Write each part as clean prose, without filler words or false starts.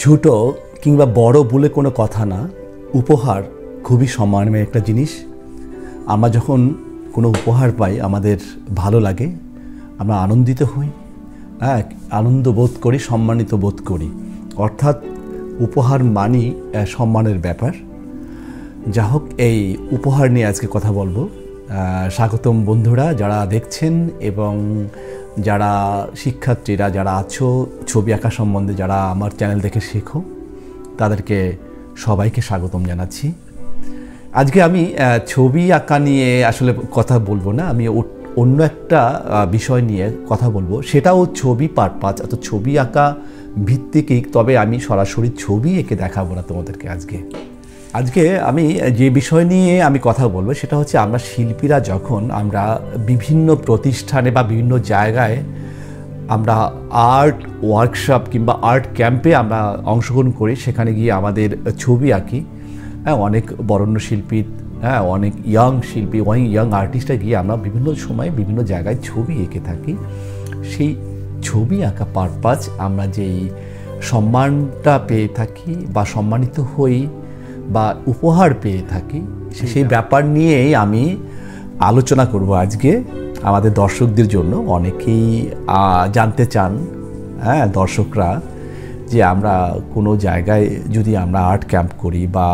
ছোট কিংবা বড় বলে কোনো কথা না, উপহার খুবই সম্মানের একটা জিনিস। আমরা যখন কোনো উপহার পাই আমাদের ভালো লাগে, আমরা আনন্দিত হই, আনন্দ বোধ করি, সম্মানিত বোধ করি। অর্থাৎ উপহার মানেই সম্মানের ব্যাপার। যা হোক, এই উপহার নিয়ে আজকে কথা বলবো। স্বাগতম বন্ধুরা যারা দেখছেন এবং যারা শিক্ষার্থীরা যারা আছো, ছবি আঁকা সম্বন্ধে যারা আমার চ্যানেল দেখে শেখো, তাদেরকে সবাইকে স্বাগতম জানাচ্ছি। আজকে আমি ছবি আঁকা নিয়ে আসলে কথা বলবো না, আমি অন্য একটা বিষয় নিয়ে কথা বলবো। সেটাও ছবি পারপাস, অর্থাৎ ছবি আঁকা ভিত্তিকই, তবে আমি সরাসরি ছবি এঁকে দেখাবো না তোমাদেরকে। আজকে আমি যে বিষয় নিয়ে আমি কথা বলবো সেটা হচ্ছে, আমরা শিল্পীরা যখন আমরা বিভিন্ন প্রতিষ্ঠানে বা বিভিন্ন জায়গায় আমরা আর্ট ওয়ার্কশপ কিংবা আর্ট ক্যাম্পে আমরা অংশগ্রহণ করি, সেখানে গিয়ে আমাদের ছবি আঁকি। অনেক বরেণ্য শিল্পী, অনেক ইয়াং শিল্পী, অনেক ইয়াং আর্টিস্টরা গিয়ে আমরা বিভিন্ন সময় বিভিন্ন জায়গায় ছবি এঁকে থাকি। সেই ছবি আঁকা পারপাস আমরা যেই সম্মানটা পেয়ে থাকি বা সম্মানিত হই বা উপহার পেয়ে থাকি, সেই ব্যাপার নিয়েই আমি আলোচনা করব আজকে। আমাদের দর্শকদের জন্য অনেকেই জানতে চান, দর্শকরা, যে আমরা কোনো জায়গায় যদি আমরা আর্ট ক্যাম্প করি বা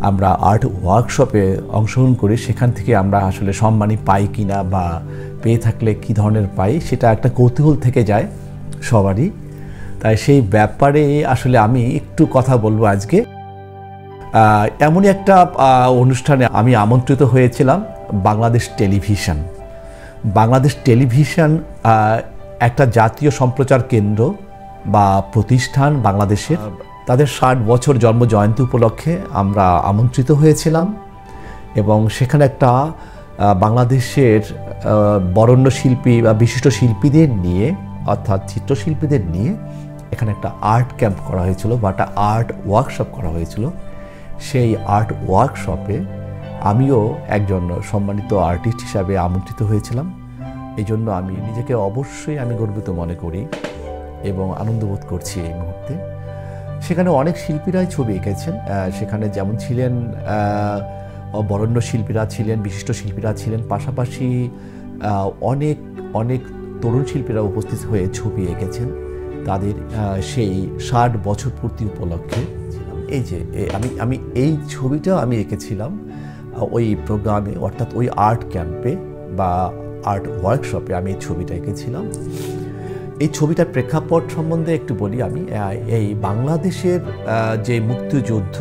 আমরা আর্ট ওয়ার্কশপে অংশগ্রহণ করি, সেখান থেকে আমরা আসলে সম্মানী পাই কিনা বা পেয়ে থাকলে কী ধরনের পাই, সেটা একটা কৌতূহল থেকে যায় সবারই। তাই সেই ব্যাপারে আসলে আমি একটু কথা বলবো আজকে। এমনই একটা অনুষ্ঠানে আমি আমন্ত্রিত হয়েছিলাম। বাংলাদেশ টেলিভিশন একটা জাতীয় সম্প্রচার কেন্দ্র বা প্রতিষ্ঠান বাংলাদেশের, তাদের 60 বছর জন্ম জয়ন্তী উপলক্ষে আমরা আমন্ত্রিত হয়েছিলাম। এবং সেখানে একটা বাংলাদেশের বরেণ্য শিল্পী বা বিশিষ্ট শিল্পীদের নিয়ে, অর্থাৎ চিত্রশিল্পীদের নিয়ে এখানে একটা আর্ট ক্যাম্প করা হয়েছিল বা একটা আর্ট ওয়ার্কশপ করা হয়েছিল। সেই আর্ট ওয়ার্কশপে আমিও একজন সম্মানিত আর্টিস্ট হিসাবে আমন্ত্রিত হয়েছিলাম। এই জন্য আমি নিজেকে অবশ্যই গর্বিত মনে করি এবং আনন্দবোধ করছি এই মুহূর্তে। সেখানে অনেক শিল্পীরাই ছবি এঁকেছেন। সেখানে যেমন ছিলেন বরেণ্য শিল্পীরা ছিলেন, বিশিষ্ট শিল্পীরা ছিলেন, পাশাপাশি অনেক তরুণ শিল্পীরা উপস্থিত হয়ে ছবি এঁকেছেন তাদের সেই 60 বছর পূর্তি উপলক্ষে। এই যে আমি এই ছবিটাও আমি এঁকেছিলাম ওই প্রোগ্রামে, অর্থাৎ ওই আর্ট ক্যাম্পে বা আর্ট ওয়ার্কশপে আমি এই ছবিটা এঁকেছিলাম। এই ছবিটার প্রেক্ষাপট সম্বন্ধে একটু বলি আমি। এই বাংলাদেশের যে মুক্তিযুদ্ধ,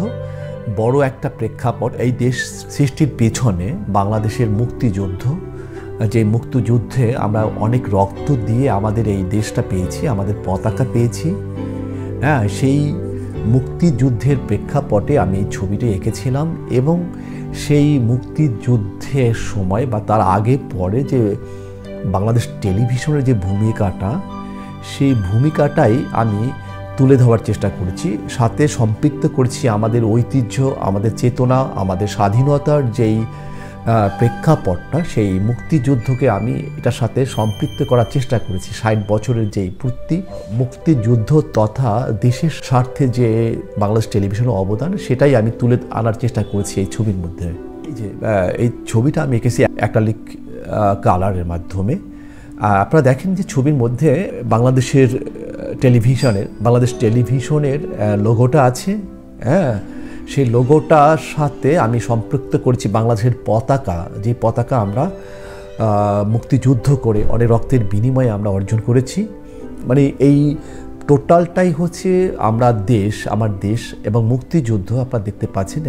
বড় একটা প্রেক্ষাপট। এই দেশ সৃষ্টির পেছনে বাংলাদেশের মুক্তিযুদ্ধ, যে মুক্তিযুদ্ধে আমরা অনেক রক্ত দিয়ে আমাদের এই দেশটা পেয়েছি, আমাদের পতাকা পেয়েছি। সেই মুক্তিযুদ্ধের প্রেক্ষাপটে আমি এই ছবিটি এঁকেছিলাম। এবং সেই মুক্তিযুদ্ধের সময় বা তার আগে পরে যে বাংলাদেশ টেলিভিশনের যে ভূমিকাটা, সেই ভূমিকাটাই আমি তুলে ধরার চেষ্টা করেছি। সাথে সম্পৃক্ত করেছি আমাদের ঐতিহ্য, আমাদের চেতনা, আমাদের স্বাধীনতার যেই প্রেক্ষাপটটা, সেই মুক্তিযুদ্ধকে আমি এটার সাথে সম্পৃক্ত করার চেষ্টা করেছি। 60 বছরের যেই পূর্তি, মুক্তিযুদ্ধ তথা দেশের স্বার্থে যে বাংলাদেশ টেলিভিশনের অবদান, সেটাই আমি তুলে আনার চেষ্টা করেছি এই ছবির মধ্যে। এই ছবিটা আমি এঁকেছি অ্যাক্রিলিক কালারের মাধ্যমে। আপনারা দেখেন যে ছবির মধ্যে বাংলাদেশ টেলিভিশনের লোগোটা আছে। সেই লোগোটার সাথে আমি সম্পৃক্ত করেছি বাংলাদেশের পতাকা, যে পতাকা আমরা মুক্তিযুদ্ধ করে অনেক রক্তের বিনিময়ে আমরা অর্জন করেছি। মানে এই টোটালটাই হচ্ছে আমার দেশ এবং মুক্তিযুদ্ধ। আপনারা দেখতে পাচ্ছেন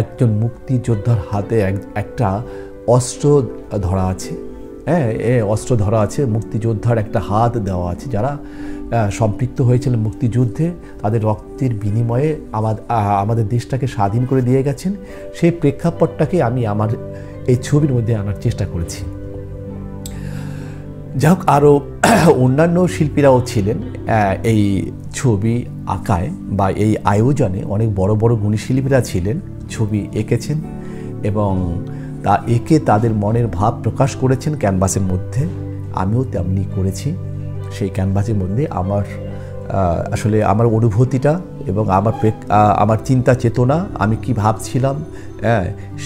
একজন মুক্তিযোদ্ধার হাতে একটা অস্ত্র ধরা আছে। অস্ত্র ধরা আছে, মুক্তিযোদ্ধার একটা হাত দেওয়া আছে। যারা সম্পৃক্ত হয়েছিলেন মুক্তিযুদ্ধে, তাদের রক্তের বিনিময়ে আমাদের দেশটাকে স্বাধীন করে দিয়ে গেছেন। সেই প্রেক্ষাপটটাকে আমি আমার এই ছবির মধ্যে আনার চেষ্টা করেছি। যাই হোক, আরও অন্যান্য শিল্পীরাও ছিলেন এই ছবি আঁকায় বা এই আয়োজনে। অনেক বড় বড় গুণী শিল্পীরা ছিলেন, ছবি এঁকেছেন এবং তা এঁকে তাদের মনের ভাব প্রকাশ করেছেন ক্যানভাসের মধ্যে। আমিও তেমনি করেছি। সেই ক্যানভাসের মধ্যে আমার আসলে আমার অনুভূতিটা এবং আমার চিন্তা চেতনা, আমি কি ভাবছিলাম,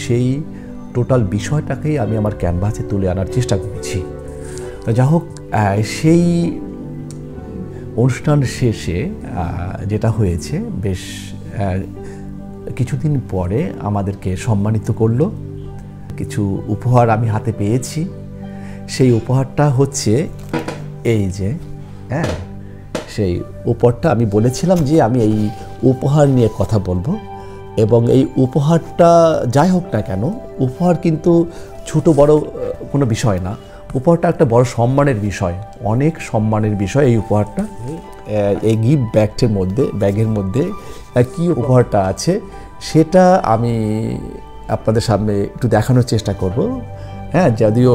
সেই টোটাল বিষয়টাকেই আমি আমার ক্যানভাসে তুলে আনার চেষ্টা করেছি। যা হোক, সেই অনুষ্ঠান শেষে যেটা হয়েছে, বেশ কিছুদিন পরে আমাদেরকে সম্মানিত করলো। কিছু উপহার আমি হাতে পেয়েছি। সেই উপহারটা হচ্ছে এই যে, সেই উপহারটা আমি বলেছিলাম যে আমি এই উপহার নিয়ে কথা বলবো, এবং এই উপহারটা যাই হোক না কেন, উপহার কিন্তু ছোট বড় কোনো বিষয় না। উপহারটা একটা বড় সম্মানের বিষয়, অনেক সম্মানের বিষয় এই উপহারটা। এই গিফট ব্যাগের মধ্যে কি উপহারটা আছে সেটা আমি আপনাদের সামনে একটু দেখানোর চেষ্টা করব। যদিও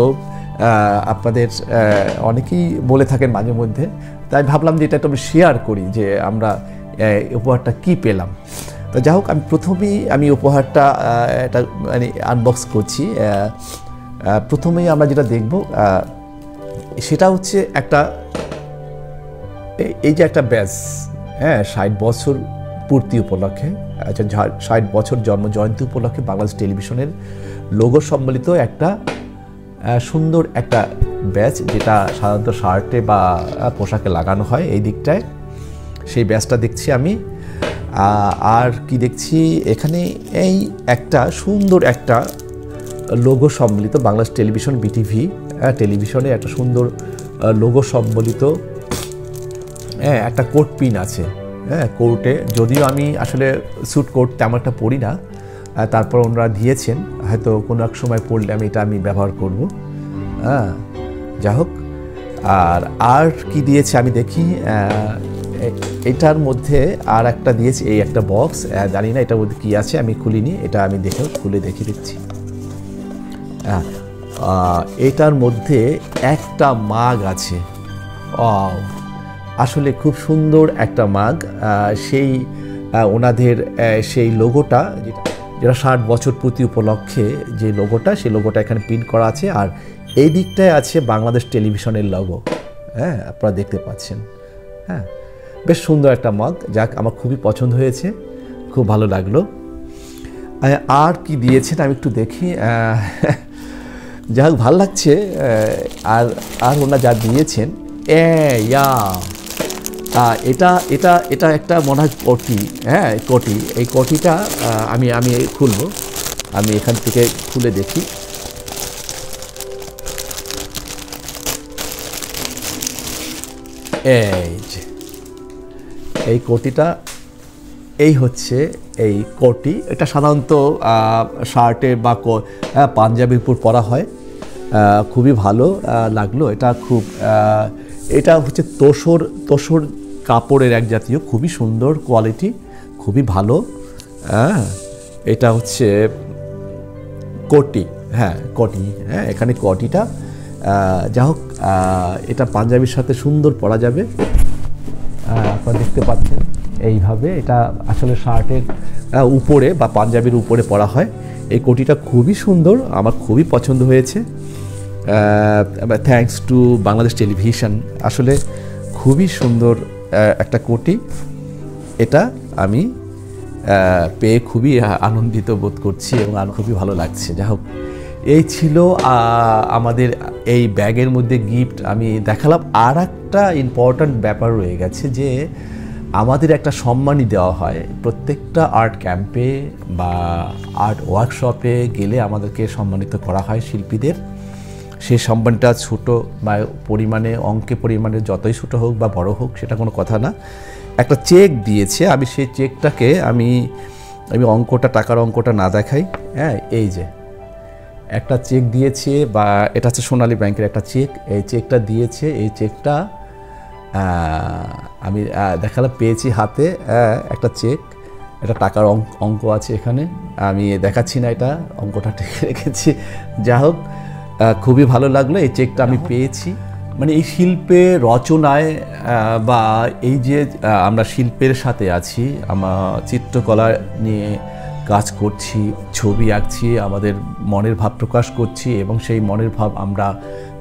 আপনাদের অনেকেই বলে থাকেন মাঝে মধ্যে, তাই ভাবলাম যে এটা একটু আমি শেয়ার করি যে আমরা উপহারটা কি পেলাম। তো যাই হোক, আমি উপহারটা এটা মানে আনবক্স করছি। প্রথমেই আমরা যেটা দেখব সেটা হচ্ছে এই যে একটা ব্যাজ, 60 বছর পূর্তি উপলক্ষে, 60 বছর জন্মজয়ন্তী উপলক্ষে বাংলাদেশ টেলিভিশনের লোগো সম্বলিত একটা সুন্দর একটা ব্যাজ, যেটা সাধারণত শার্টে বা পোশাকে লাগানো হয় এই দিকটায়। সেই ব্যাজটা দেখছি আমি। আর কি দেখছি এখানে, এই একটা সুন্দর একটা লোগো সম্বলিত বাংলাদেশ টেলিভিশন বিটিভি টেলিভিশনে একটা সুন্দর লোগো সম্বলিত একটা কোট পিন আছে। কোর্টে, যদিও আমি আসলে স্যুট কোট তেমন একটা পরি না, তারপর ওনারা দিয়েছেন, হয়তো কোনো এক সময় পড়লে আমি ব্যবহার করব। যাই হোক, আর কি দিয়েছে আমি দেখি। এটার মধ্যে আর একটা দিয়েছে, এই একটা বক্স, জানি না এটার মধ্যে কী আছে, আমি খুলিনি, এটা আমি খুলে দেখে দিচ্ছি। এটার মধ্যে একটা মাগ আছে। আসলে খুব সুন্দর একটা মাগ। সেই ওনাদের সেই লোগোটা, যেটা 60 বছর পূর্তি উপলক্ষে যে লোগোটা, সেই লোগোটা এখানে প্রিন্ট করা আছে। আর এই দিকটায় আছে বাংলাদেশ টেলিভিশনের লোগো, আপনারা দেখতে পাচ্ছেন। বেশ সুন্দর একটা মাগ, যাক আমার খুবই পছন্দ হয়েছে, খুব ভালো লাগলো। আর কি দিয়েছেন আমি একটু দেখি। যাই হোক, ভালো লাগছে। আর ওনারা যা দিয়েছেন, এটা একটা মনে হয় কটি। কটি, এই কটিটা আমি খুলবো। আমি এখান থেকে খুলে দেখি। এই কোটিটা, এই হচ্ছে এই কোটি। এটা সাধারণত শার্টে বা পাঞ্জাবির উপর পরা হয়। খুবই ভালো লাগলো এটা। এটা হচ্ছে তোসর কাপড়ের এক জাতীয়, খুবই সুন্দর কোয়ালিটি, খুবই ভালো। এটা হচ্ছে কোটি, কোটি, এখানে কোটিটা। যা হোক, এটা পাঞ্জাবির সাথে সুন্দর পরা যাবে। আপনারা দেখতে পাচ্ছেন এইভাবে। এটা আসলে শার্টের উপরে বা পাঞ্জাবির উপরে পরা হয়। এই কোটিটা খুবই সুন্দর, আমার খুবই পছন্দ হয়েছে। Thanks to Bangladesh television. আসলে খুবই সুন্দর একটা কোটি। এটা আমি পেয়ে খুবই আনন্দিত বোধ করছি এবং খুবই ভালো লাগছে। যাই হোক, এই ছিল আমাদের এই ব্যাগের মধ্যে গিফট। আমি দেখালাম। আর একটা ইম্পর্ট্যান্ট ব্যাপার রয়ে গেছে, যে আমাদের একটা সম্মানই দেওয়া হয় প্রত্যেকটা আর্ট ক্যাম্পে বা আর্ট ওয়ার্কশপে গেলে আমাদেরকে সম্মানিত করা হয় শিল্পীদের। সেই সম্মানটা ছোটো বা অঙ্কে পরিমাণে যতই ছোটো হোক বা বড় হোক, সেটা কোনো কথা না। একটা চেক দিয়েছে, আমি সেই চেকটাকে আমি টাকার অঙ্কটা না দেখাই। এই যে একটা চেক দিয়েছে, বা এটা হচ্ছে সোনালী ব্যাংকের একটা চেক। এই চেকটা দিয়েছে, এই চেকটা আমি দেখালাম, পেয়েছি হাতে একটা চেক। এটা টাকার অঙ্ক আছে এখানে, আমি দেখাচ্ছি না, এটা অঙ্কটা ঠিক রেখেছি। যা হোক, খুবই ভালো লাগলো। এই চেকটা আমি পেয়েছি। মানে এই শিল্পে রচনায় বা এই যে আমরা শিল্পের সাথে আছি, আমরা চিত্রকলা নিয়ে কাজ করছি, ছবি আঁকছি, আমাদের মনের ভাব প্রকাশ করছি, এবং সেই মনের ভাব আমরা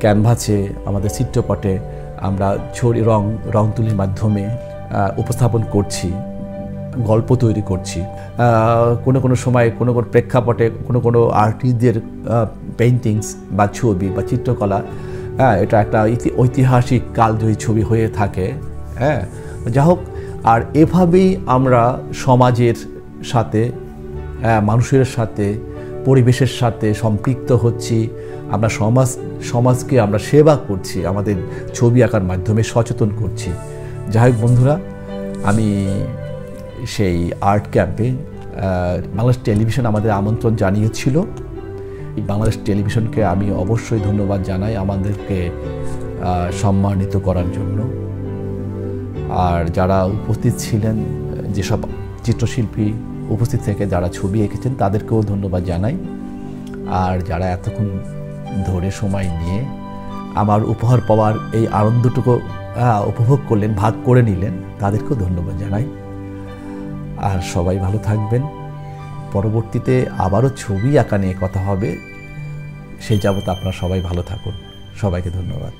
ক্যানভাসে, আমাদের চিত্রপটে আমরা রং তুলির মাধ্যমে উপস্থাপন করছি, গল্প তৈরি করছি, কোনো সময় কোনো প্রেক্ষাপটে কোনো আর্টিস্টদের পেইন্টিংস বা ছবি বা চিত্রকলা, এটা একটা ঐতিহাসিক কালজয়ী ছবি হয়ে থাকে। যা হোক, আর এভাবেই আমরা সমাজের সাথে, মানুষের সাথে, পরিবেশের সাথে সম্পৃক্ত হচ্ছি। আমরা সমাজকে আমরা সেবা করছি, আমাদের ছবি আঁকার মাধ্যমে সচেতন করছি। যাই হোক বন্ধুরা, আমি সেই আর্ট ক্যাম্পে বাংলাদেশ টেলিভিশন আমাদের আমন্ত্রণ জানিয়েছিল। বাংলাদেশ টেলিভিশনকে আমি অবশ্যই ধন্যবাদ জানাই আমাদেরকে সম্মানিত করার জন্য। আর যারা উপস্থিত ছিলেন, যেসব চিত্রশিল্পী উপস্থিত থেকে যারা ছবি এঁকেছেন, তাদেরকেও ধন্যবাদ জানাই। আর যারা এতক্ষণ ধরে সময় নিয়ে আমার উপহার পাওয়ার এই আনন্দটুকু উপভোগ করলেন, ভাগ করে নিলেন, তাদেরকেও ধন্যবাদ জানাই। আর সবাই ভালো থাকবেন। পরবর্তীতে আবারও ছবি আঁকা নিয়ে কথা হবে। সেই যাবত আপনারা সবাই ভালো থাকুন। সবাইকে ধন্যবাদ।